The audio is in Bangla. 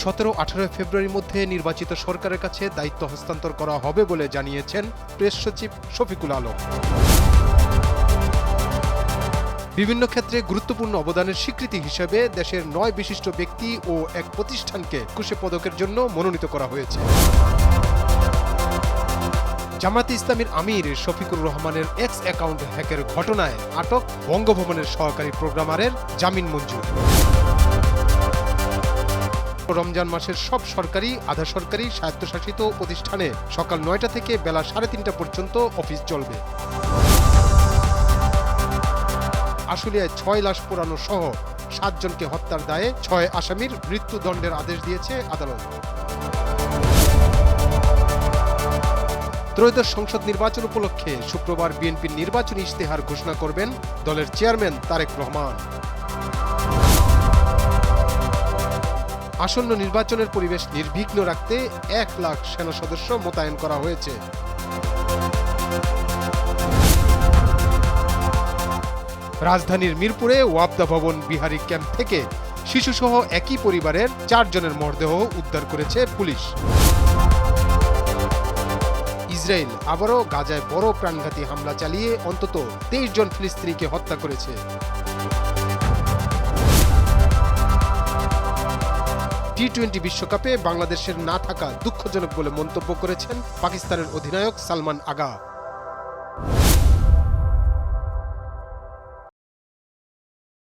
17-18 ফেব্রুয়ারির মধ্যে নির্বাচিত সরকারের কাছে দায়িত্ব হস্তান্তর করা হবে বলে জানিয়েছেন প্রেস সচিব শফিকুল আলম। বিভিন্ন ক্ষেত্রে গুরুত্বপূর্ণ অবদানের স্বীকৃতি হিসেবে দেশের 9 বিশিষ্ট ব্যক্তি ও এক প্রতিষ্ঠানকে একুশে পদকের জন্য মনোনীত করা হয়েছে। জামায়াতে ইসলামীর আমির শফিকুর রহমানের এক্স অ্যাকাউন্ট হ্যাকের ঘটনায় আটক বঙ্গভবনের সহকারী প্রোগ্রামারের জামিন মঞ্জুর। রমজান মাসের সব সরকারি, আধা সরকারি, স্বায়ত্তশাসিত প্রতিষ্ঠানে সকাল 9টা থেকে বেলা 3:30 পর্যন্ত অফিস চলবে। আশুলিয়ায় 6 লাশ পোড়ানো সহ 7 জনকে হত্যার দায়ে 6 আসামির মৃত্যুদণ্ডের আদেশ দিয়েছে আদালত। ত্রয়োদশ সংসদ নির্বাচন উপলক্ষে শুক্রবার বিএনপির নির্বাচনী ইশতেহার ঘোষণা করবেন দলের চেয়ারম্যান তারেক রহমান। আসন্ন নির্বাচনের পরিবেশ নির্বিঘ্ন রাখতে 1 লাখ সেনা সদস্য মোতায়েন করা হয়েছে। রাজধানীর মিরপুরে ওয়াপদা ভবন বিহারি ক্যাম্প থেকে শিশুসহ একই পরিবারের 4 জনের মরদেহ উদ্ধার করেছে পুলিশ। ইসরায়েল আবারও গাজায় বড় প্রাণঘাতী হামলা চালিয়ে অন্তত 23 জন ফিলিস্তিনিকে হত্যা করেছে। টি-20 বিশ্বকাপে বাংলাদেশের না থাকা দুঃখজনক বলে মন্তব্য করেছেন পাকিস্তানের অধিনায়ক সালমান আগা।